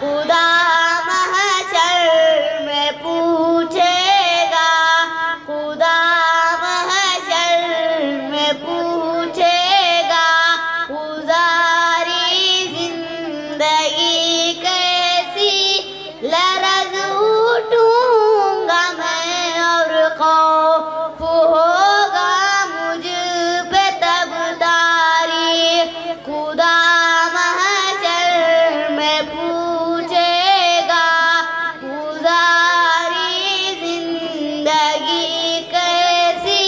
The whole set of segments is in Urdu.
خدا محشر میں پوچھے گا، خدا محشر میں پوچھے گا، گزاری زندگی کیسی، لرز اٹھوں گا میں اور خوف ہوگا مجھ پہ تب تاریخ، خدا محشر میں پوچھے گا، گزاری زندگی کیسی،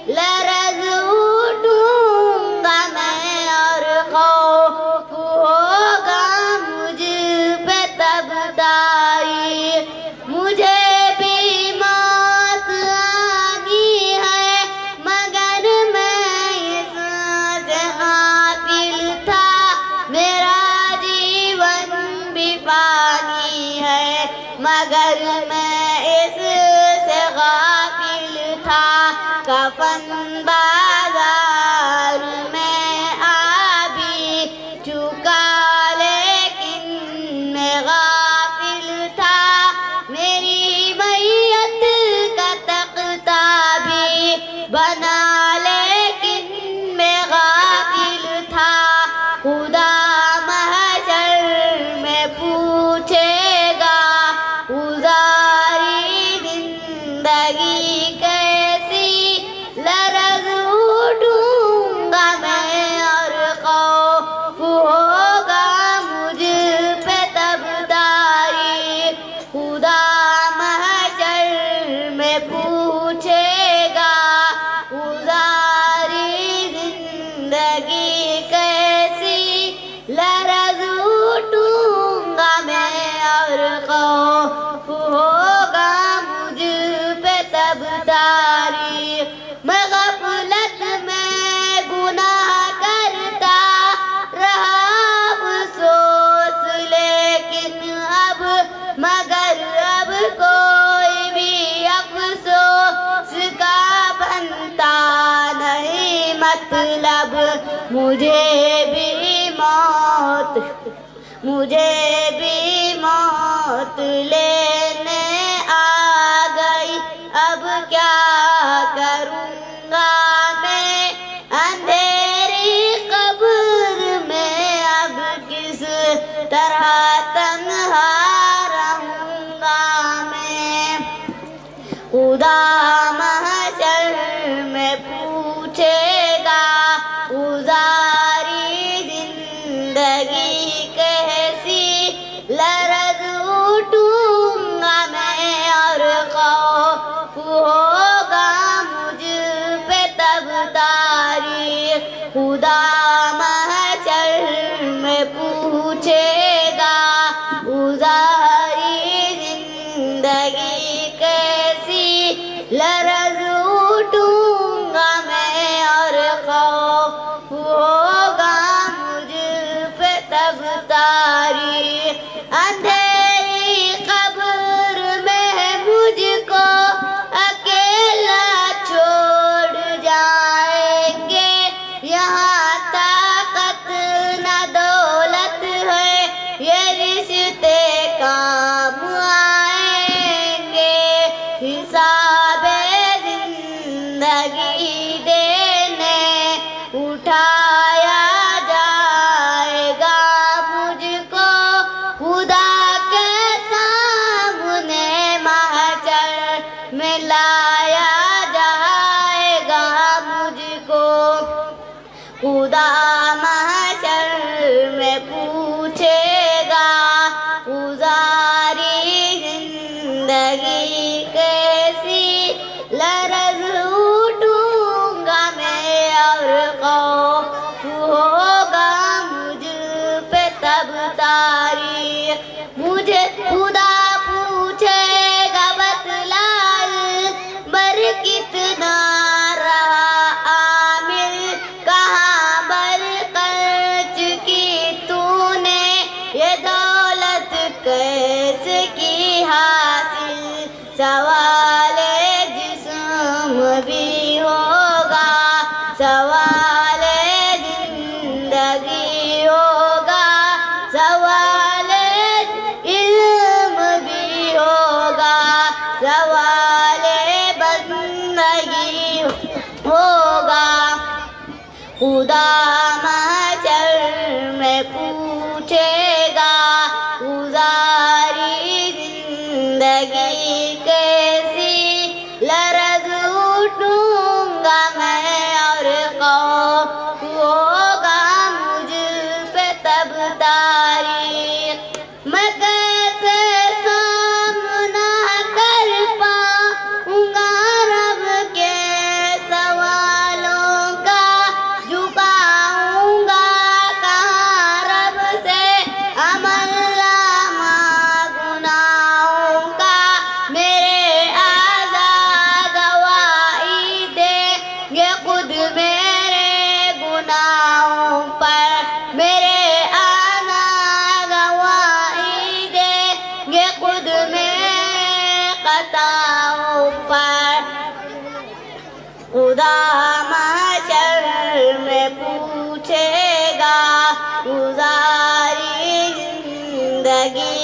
لرز اٹھوں گا میں اور خوف ہوگا مجھ پہ تب تاریخ، مجھے بھی موت آنی ہے مگر میں اس سے غافل تھا، میرا جیون بھی فانی ہے مگر میں اس سے غافل تھا، کفن بازار میں آ بھی چکا لیکن میں غافل تھا، میری میت کا تختہ بھی بنا لیکن میں غافل تھا، خدا محشر میں پوچھے گا، گزاری زندگی کیسی، لرز اٹھوں گا میں اور خوف ہوگا مجھ پہ تب تاریخ، خدا محشر میں پوچھے گا، گزاری زندگی کیسی، لرز اٹھوں گا میں اور خوف ہوگا مجھ پہ تب تاریخ، میں غفلت میں گناہ کرتا رہا افسوس لیکن اب مگر اب کوئی بھی افسوس کا بنتا نہیں مطلب، مجھے بھی موت لینے آ گئی، اب کیا کروں گا میں اندھیری قبر میں، اب کس طرح تنہا رہوں گا میں، خدا محشر میں پوچھے گا، گزاری زندگی کیسی، لرز اٹھوں گا میں اور خوف ہوگا مجھ پہ تب تاریخ، خدا محشر میں پوچھے گا، گزاری زندگی کیسی، لرز اٹھوں گا میں اور خوف ہوگا مجھ پہ تب تاریخ، اندھیری قبر میں مجھ کو اکیلا چھوڑ جائیں گے، یہاں طاقت نہ دولت ہے یہ رشتے کام آئیں گے، حساب زندگی دینے اٹھایا جائے گا مجھ کو، خدا کے سامنے محشر میں لایا جائے گا مجھ کو، خدا محشر میں پوچھے گا، گزاری زندگی کیسی، لرز اٹھوں گا میں اور خوف ہوگا مجھ پہ تب تاریخ، مجھے خدا پوچھے گا بتلائے بر کتنا رہا عامل، کہاں بر خرچ کی تو نے یہ دولت کیسے کی حاصل، سوال جسم بھی ہوگا، سوال زندگی ہوگا، سوال خدا محشر میں پوچھے گا گزاری زندگی کیسی لرز اٹھوں گا میں اور خوف ہوگا مجھ پہ تب تاریخ میں کیسے سامنا کر پاؤں گا رب کے سوالوں کا جھکاؤں گا کہاں رب سے عمل نامہ گناہوں کا میرے آزاد گواہی دیں گے خود میرے گناہوں پر میرے آزاد گواہی دیں گے خود میرے خطاؤں پر خدا محشر میں پوچھے گا گزاری زندگی